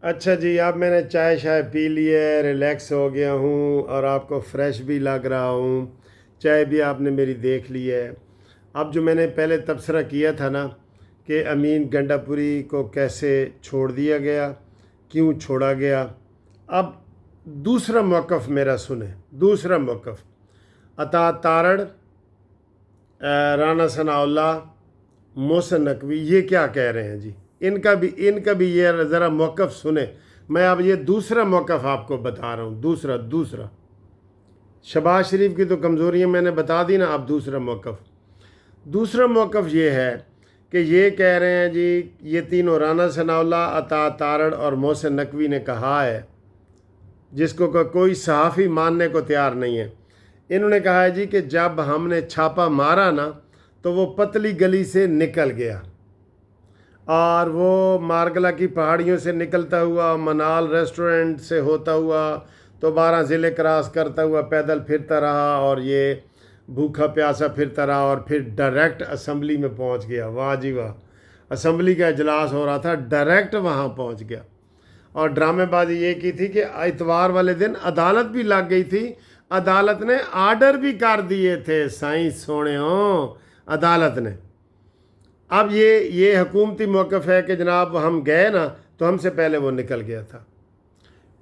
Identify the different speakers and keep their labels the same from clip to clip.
Speaker 1: अच्छा जी, अब मैंने चाय शाय पी ली है, रिलैक्स हो गया हूँ और आपको फ्रेश भी लग रहा हूँ। चाय भी आपने मेरी देख ली है। अब जो मैंने पहले तबसरा किया था ना कि अमीन गंडापुरी को कैसे छोड़ दिया गया, क्यों छोड़ा गया, अब दूसरा मौक़िफ़ मेरा सुने। दूसरा मौक़िफ़ अता तारड़, राना सनाउल्लाह, मोहसिन नकवी ये क्या कह रहे हैं जी। इनका भी ये ज़रा मौक़िफ़ सुने। मैं अब ये दूसरा मौक़िफ़ आपको बता रहा हूँ। दूसरा शहबाज शरीफ की तो कमज़ोरियाँ मैंने बता दी ना। अब दूसरा मौक़िफ़ ये है कि ये कह रहे हैं जी, ये तीनों राना सनाउल्लाह, अता तारड़ और मोहसिन नकवी ने कहा है, जिसको कोई सहाफ़ी मानने को तैयार नहीं है। इन्होंने कहा है जी कि जब हमने छापा मारा ना तो वो पतली गली से निकल गया और वो मारगला की पहाड़ियों से निकलता हुआ, मनाल रेस्टोरेंट से होता हुआ, तो 12 ज़िले क्रॉस करता हुआ पैदल फिरता रहा और ये भूखा प्यासा फिरता रहा और फिर डायरेक्ट असम्बली में पहुंच गया। वाह जी वाह, असम्बली का इजलास हो रहा था, डायरेक्ट वहां पहुंच गया। और ड्रामेबाजी ये की थी कि इतवार वाले दिन अदालत भी लग गई थी, अदालत ने आर्डर भी कर दिए थे। साईं सोने हो अदालत ने। अब ये हुकूमती मौक़िफ़ है कि जनाब हम गए ना तो हमसे पहले वो निकल गया था।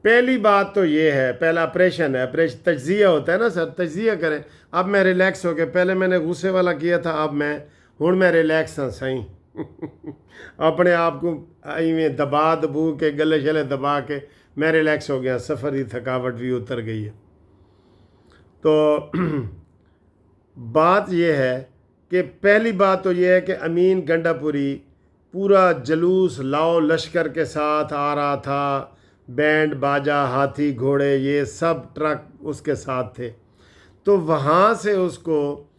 Speaker 1: पहली बात तो ये है, पहला ऑपरेशन है, ऑपरेशन तज्ज़िया होता है ना सर, तज्ज़िया करें। अब मैं रिलैक्स हो गया, पहले मैंने गुस्से वाला किया था, अब मैं रिलैक्स हाँ सही। अपने आप को में दबा दबू के गले शले दबा के मैं रिलैक्स हो गया, सफ़र की थकावट भी उतर गई है। तो बात यह है कि पहली बात तो यह है कि अमीन गंडापुरी पूरा जलूस लाओ लश्कर के साथ आ रहा था, बैंड बाजा हाथी घोड़े ये सब ट्रक उसके साथ थे। तो वहाँ से उसको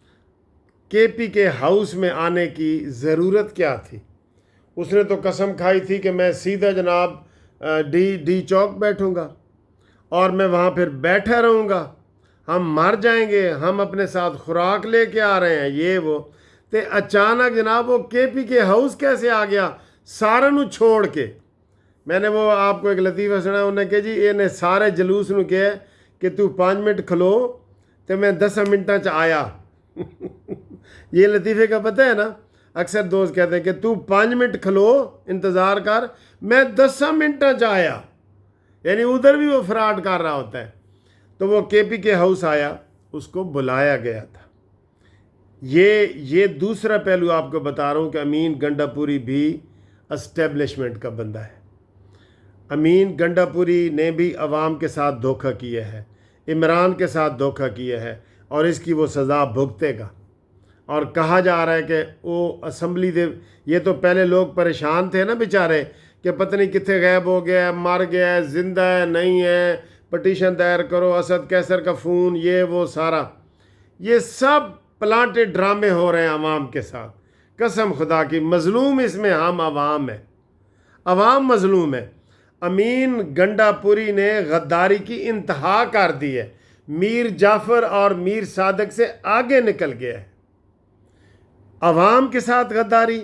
Speaker 1: केपी के हाउस में आने की ज़रूरत क्या थी? उसने तो कसम खाई थी कि मैं सीधा जनाब डी चौक बैठूँगा और मैं वहाँ फिर बैठा रहूँगा, हम मर जाएंगे, हम अपने साथ खुराक लेके आ रहे हैं, ये वो। तो अचानक जनाब वो केपी के हाउस कैसे आ गया सारे छोड़ के? मैंने वो आपको एक लतीफ़ा सुना, उन्हें कहा जी इन्हें सारे जलूस में कहा कि तू 5 मिनट खलो तो मैं 10 मिनटा च आया। ये लतीफ़े का पता है ना, अक्सर दोस्त कहते हैं कि तू 5 मिनट खलो इंतज़ार कर, मैं 10 मिनटा च आया। यानी उधर भी वो फ्रॉड कर रहा होता है। तो वो केपी के हाउस आया, उसको बुलाया गया था। ये दूसरा पहलू आपको बता रहा हूँ कि अमीन गंडापुरी भी एस्टेब्लिशमेंट का बंदा है। अमीन गंडापुरी ने भी अवाम के साथ धोखा किया है, इमरान के साथ धोखा किया है और इसकी वो सज़ा भुगतेगा। और कहा जा रहा है कि वो असम्बली दे, ये तो पहले लोग परेशान थे ना बेचारे कि पता नहीं कितने गायब हो गया, मर गया है, जिंदा है, नहीं है, पटिशन दायर करो, असद कैसर का फ़ोन, ये वो सारा, ये सब प्लांटेड ड्रामे हो रहे हैं अवाम के साथ। कसम खुदा की मज़लूम इसमें हम अवाम है, अवाम मज़लूम है। अमीन गंडापुरी ने गद्दारी की इंतहा कर दी है, मीर जाफ़र और मीर सादक से आगे निकल गया है। अवाम के साथ गद्दारी,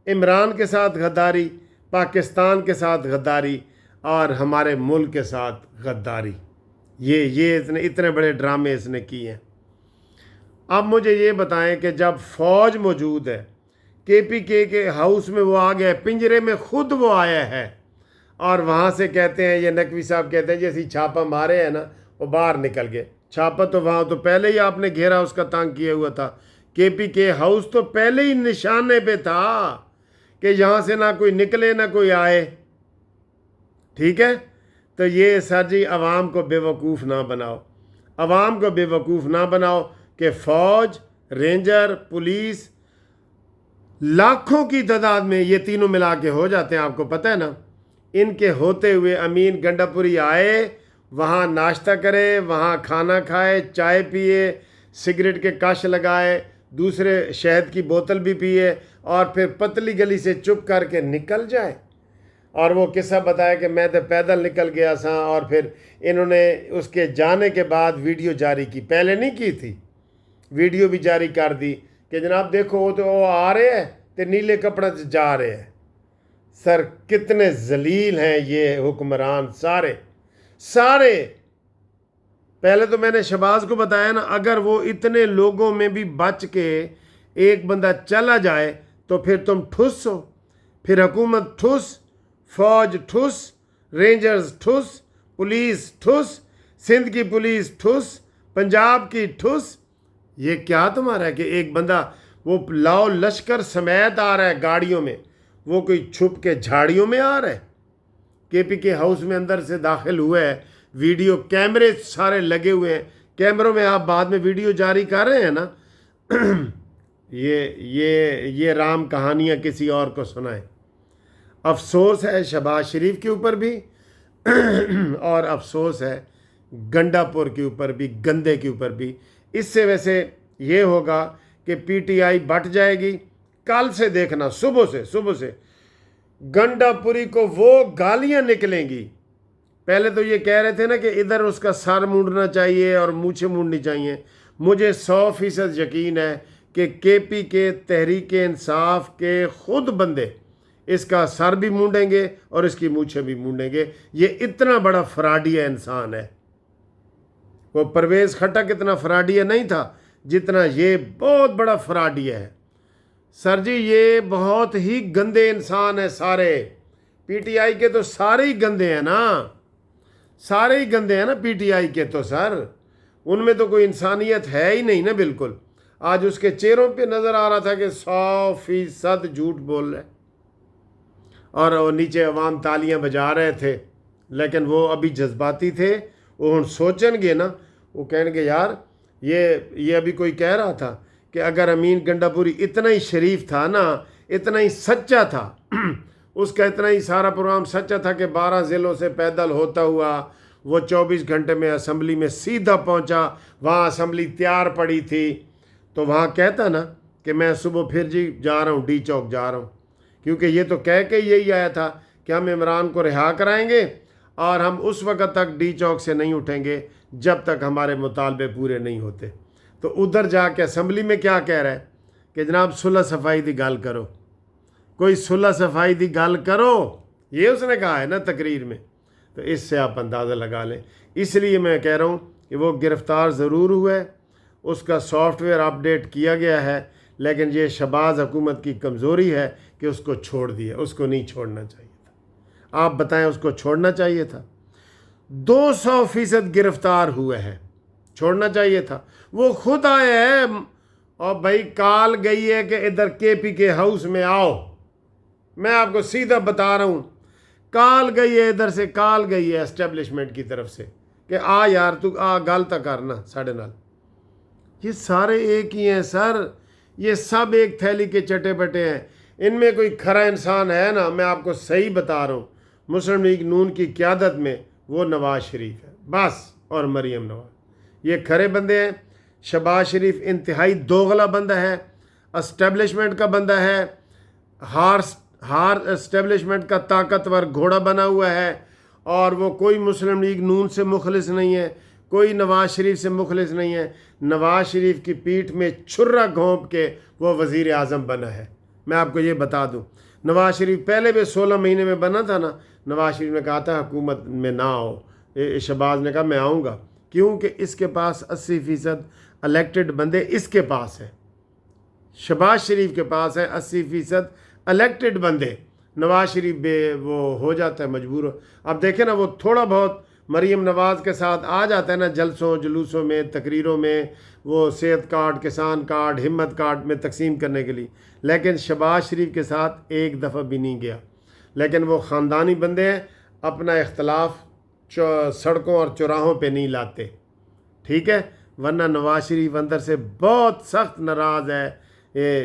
Speaker 1: इमरान के साथ गद्दारी, पाकिस्तान के साथ गद्दारी और हमारे मुल्क के साथ गद्दारी। ये इतने बड़े ड्रामे इसने किए हैं। अब मुझे ये बताएं कि जब फ़ौज मौजूद है, केपीके के हाउस में वो आ गया, पिंजरे में खुद वो आया है और वहाँ से कहते हैं, ये नकवी साहब कहते हैं जैसे छापा मारे हैं ना, वो बाहर निकल गए। छापा तो वहाँ तो पहले ही आपने घेरा उसका तंग किया हुआ था। केपीके हाउस तो पहले ही निशाने पे था कि यहाँ से ना कोई निकले ना कोई आए। ठीक है, तो ये सर जी अवाम को बेवकूफ़ ना बनाओ, अवाम को बेवकूफ़ ना बनाओ कि फ़ौज, रेंजर, पुलिस लाखों की तादाद में ये तीनों मिला के हो जाते हैं, आपको पता है ना। इनके होते हुए अमीन गंडापुरी आए, वहाँ नाश्ता करे, वहाँ खाना खाए, चाय पिए, सिगरेट के कश लगाए, दूसरे शहद की बोतल भी पिए और फिर पतली गली से चुप करके निकल जाए। और वो किस्सा बताया कि मैं तो पैदल निकल गया था और फिर इन्होंने उसके जाने के बाद वीडियो जारी की, पहले नहीं की थी, वीडियो भी जारी कर दी कि जनाब देखो वो तो वो आ रहे हैं तो नीले कपड़े से जा रहे हैं। सर कितने जलील हैं ये हुक्मरान सारे सारे। पहले तो मैंने शहबाज को बताया ना, अगर वो इतने लोगों में भी बच के एक बंदा चला जाए तो फिर तुम ठुस हो, फिर हुकूमत ठुस, फौज ठुस, रेंजर्स ठुस, पुलिस ठुस, सिंध की पुलिस ठुस, पंजाब की ठुस। ये क्या तुम्हारा है कि एक बंदा वो लाओ लश्कर समेत आ रहा है गाड़ियों में, वो कोई छुप के झाड़ियों में आ रहा है। केपीके हाउस में अंदर से दाखिल हुआ है, वीडियो कैमरे सारे लगे हुए हैं, कैमरों में आप बाद में वीडियो जारी कर रहे हैं ना। ये राम कहानियाँ किसी और को सुनाएं। अफसोस है शहबाज शरीफ के ऊपर भी और अफसोस है गंडापुर के ऊपर भी, गंदे के ऊपर भी। इससे वैसे ये होगा कि पीटीआई बट जाएगी। कल से देखना, सुबह से गंडापुरी को वो गालियां निकलेंगी। पहले तो ये कह रहे थे ना कि इधर उसका सर मूंडना चाहिए और मूछें मूंडनी चाहिए। मुझे 100% यकीन है कि केपी के तहरीक इंसाफ के खुद बंदे इसका सर भी मूंडेंगे और इसकी मूछें भी मूंडेंगे। ये इतना बड़ा फ्राडिया इंसान है। वो परवेज़ खट्टक इतना फ्राडिया नहीं था जितना ये बहुत बड़ा फ्राडिया है। सर जी ये बहुत ही गंदे इंसान है सारे। पीटीआई के तो सारे ही गंदे हैं ना, सारे ही गंदे हैं ना पीटीआई के तो सर। उनमें तो कोई इंसानियत है ही नहीं ना बिल्कुल। आज उसके चेहरों पे नज़र आ रहा था कि 100% झूठ बोल रहे, और वो नीचे अवाम तालियां बजा रहे थे, लेकिन वो अभी जज्बाती थे। वो हम सोचेंगे ना, वो कहेंगे यार ये अभी कोई कह रहा था कि अगर अमीन गंडापुरी इतना ही शरीफ था ना, इतना ही सच्चा था, उसका इतना ही सारा प्रोग्राम सच्चा था कि 12 ज़िलों से पैदल होता हुआ वो 24 घंटे में असम्बली में सीधा पहुंचा। वहाँ असम्बली तैयार पड़ी थी, तो वहाँ कहता ना कि मैं सुबह फिर जी जा रहा हूँ, डी चौक जा रहा हूँ, क्योंकि ये तो कह के यही आया था कि हम इमरान को रिहा कराएंगे और हम उस वक़्त तक डी चौक से नहीं उठेंगे जब तक हमारे मुतालबे पूरे नहीं होते। तो उधर जाके असम्बली में क्या कह रहा है कि जनाब सुलह सफाई की गल करो, कोई सुलह सफाई की गल करो, ये उसने कहा है ना तकरीर में। तो इससे आप अंदाज़ा लगा लें। इसलिए मैं कह रहा हूँ कि वो गिरफ़्तार ज़रूर हुआ है, उसका सॉफ्टवेयर अपडेट किया गया है, लेकिन ये शहबाज हुकूमत की कमज़ोरी है कि उसको छोड़ दिया। उसको नहीं छोड़ना चाहिए था। आप बताएं, उसको छोड़ना चाहिए था। 200% गिरफ़्तार हुए हैं, छोड़ना चाहिए था। वो खुद आए हैं और भाई काल गई है कि इधर केपीके हाउस में आओ। मैं आपको सीधा बता रहा हूँ, काल गई है, इधर से काल गई है एस्टेब्लिशमेंट की तरफ से कि आ यार तू आ गल तक करना साढ़े नाल। ये सारे एक ही हैं सर, ये सब एक थैली के चटे बटे हैं। इनमें कोई खरा इंसान है ना, मैं आपको सही बता रहा हूँ। मुस्लिम लीग नून की क़यादत में वो नवाज शरीफ है बस, और मरीम नवाज, ये खरे बंदे हैं। शहबाज शरीफ इंतहाई दोगला बंदा है, एस्टेब्लिशमेंट का बंदा है, हार एस्टेब्लिशमेंट का ताकतवर घोड़ा बना हुआ है, और वो कोई मुस्लिम लीग नून से मुखलिस नहीं है, कोई नवाज शरीफ से मुखलिस नहीं है। नवाज शरीफ की पीठ में छुर्रा घोंप के वो वज़ीर आज़म बना है। मैं आपको ये बता दूं, नवाज शरीफ पहले भी 16 महीने में बना था ना, नवाज शरीफ ने कहा था हुकूमत में ना आओ, शहबाज ने कहा मैं आऊँगा, क्योंकि इसके पास 80% इलेक्टेड बंदे इसके पास हैं। शहबाज शरीफ के पास है 80% इलेक्टेड बंदे। नवाज शरीफ वो हो जाता है मजबूर। अब देखें ना, वो थोड़ा बहुत मरीम नवाज़ के साथ आ जाता है ना जलसों जुलूसों में, तकरीरों में, वो सेहत कार्ड, किसान कार्ड, हिम्मत कार्ड में तकसीम करने के लिए, लेकिन शहबाज शरीफ के साथ एक दफ़ा भी नहीं गया। लेकिन वो ख़ानदानी बंदे हैं, अपना इख्तलाफ सड़कों और चौराहों पे नहीं लाते, ठीक है। वरना नवाज शरीफ अंदर से बहुत सख्त नाराज़ है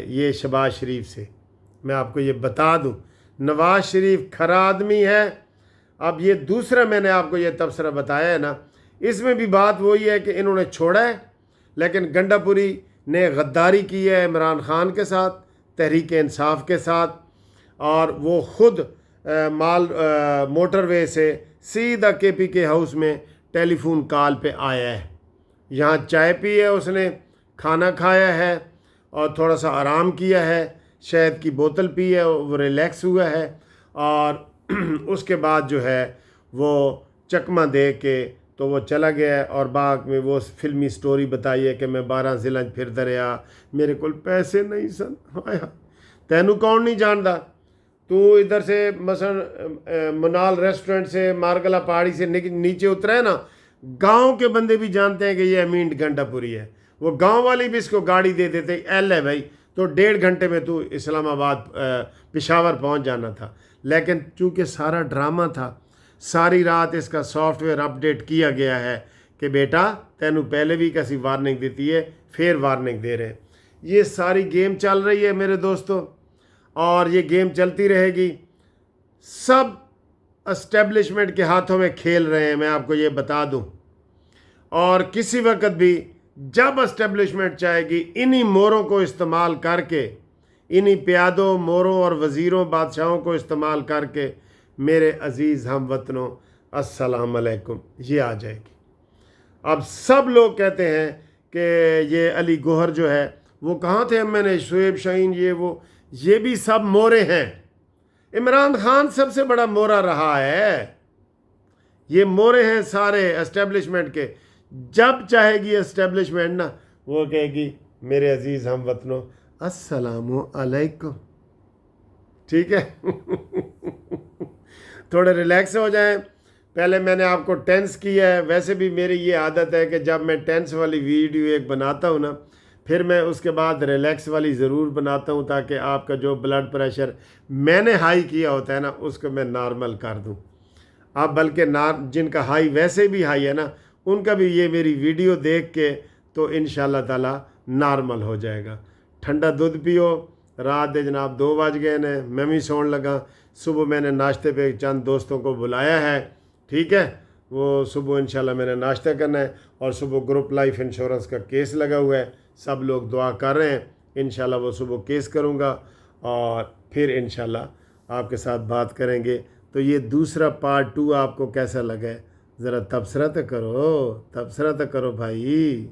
Speaker 1: ये शहबाज शरीफ से। मैं आपको ये बता दूं, नवाज शरीफ खरा आदमी है। अब ये दूसरा मैंने आपको ये तबसरा बताया है ना, इसमें भी बात वही है कि इन्होंने छोड़ा है, लेकिन गंडापुरी ने गद्दारी की है इमरान ख़ान के साथ, तहरीक इंसाफ के साथ, और वो ख़ुद मोटरवे से सीधा केपीके हाउस में टेलीफोन कॉल पे आया है। यहाँ चाय पी है उसने, खाना खाया है और थोड़ा सा आराम किया है, शहद की बोतल पी है, वो रिलैक्स हुआ है, اور اس کے بعد جو ہے وہ چکمہ دے کے تو وہ چلا گیا ہے، اور بعد میں وہ فلمی سٹوری بتائی ہے کہ میں 12 ضلع پھردا رہا، میرے کو پیسے نہیں سن۔ تینوں کون نہیں جانتا؟ تو ادھر سے مثلا منال ریسٹورنٹ سے مارگلا پہاڑی سے نیچے اترا ہے نا، گاؤں کے بندے بھی جانتے ہیں کہ یہ امین گھنٹا پوری ہے، وہ گاؤں والی بھی اس کو گاڑی دے دیتے، ایل ہے بھائی، تو 1.5 گھنٹے میں تو اسلام آباد پشاور پہنچ جانا تھا۔ لیکن چونکہ سارا ڈرامہ تھا، ساری رات اس کا سافٹ ویئر اپڈیٹ کیا گیا ہے کہ بیٹا تینوں پہلے بھی کسی وارننگ دیتی ہے، پھر وارننگ دے رہے ہیں۔ یہ ساری گیم چل رہی ہے میرے دوستو، اور یہ گیم چلتی رہے گی۔ سب اسٹیبلشمنٹ کے ہاتھوں میں کھیل رہے ہیں، میں آپ کو یہ بتا دوں، اور کسی وقت بھی جب اسٹیبلشمنٹ چاہے گی انہی موروں کو استعمال کر کے، انہی پیادوں، موروں اور وزیروں، بادشاہوں کو استعمال کر کے میرے عزیز ہم وطنوں السلام علیکم یہ آ جائے گی۔ اب سب لوگ کہتے ہیں کہ یہ علی گوہر جو ہے وہ کہاں تھے، میں نے شعیب شاہین، یہ بھی سب مورے ہیں۔ عمران خان سب سے بڑا مورا رہا ہے، یہ مورے ہیں سارے اسٹیبلشمنٹ کے۔ جب چاہے گی اسٹیبلشمنٹ نا، وہ کہے گی میرے عزیز ہم وطنوں السلام علیکم، ٹھیک ہے؟ تھوڑے ریلیکس ہو جائیں۔ پہلے میں نے آپ کو ٹینس کیا ہے، ویسے بھی میری یہ عادت ہے کہ جب میں ٹینس والی ویڈیو ایک بناتا ہوں نا، پھر میں اس کے بعد ریلیکس والی ضرور بناتا ہوں، تاکہ آپ کا جو بلڈ پریشر میں نے ہائی کیا ہوتا ہے نا اس کو میں نارمل کر دوں۔ اب بلکہ جن کا ہائی ویسے بھی ہائی ہے نا، ان کا بھی یہ میری ویڈیو دیکھ کے تو انشاءاللہ تعالی نارمل ہو جائے گا۔ ٹھنڈا دودھ پیو، رات دے جناب 2 بج گئے نے، میں بھی سون لگا۔ صبح میں نے ناشتے پہ چند دوستوں کو بلایا ہے، ٹھیک ہے؟ وہ صبح انشاءاللہ میں نے ناشتہ کرنا ہے، اور صبح گروپ لائف انشورنس کا کیس لگا ہوا ہے، سب لوگ دعا کر رہے ہیں، انشاءاللہ وہ صبح کیس کروں گا، اور پھر انشاءاللہ آپ کے ساتھ بات کریں گے۔ تو یہ دوسرا پارٹ 2 آپ کو کیسا لگا ہے؟ ذرا تبصرہ تو کرو بھائی۔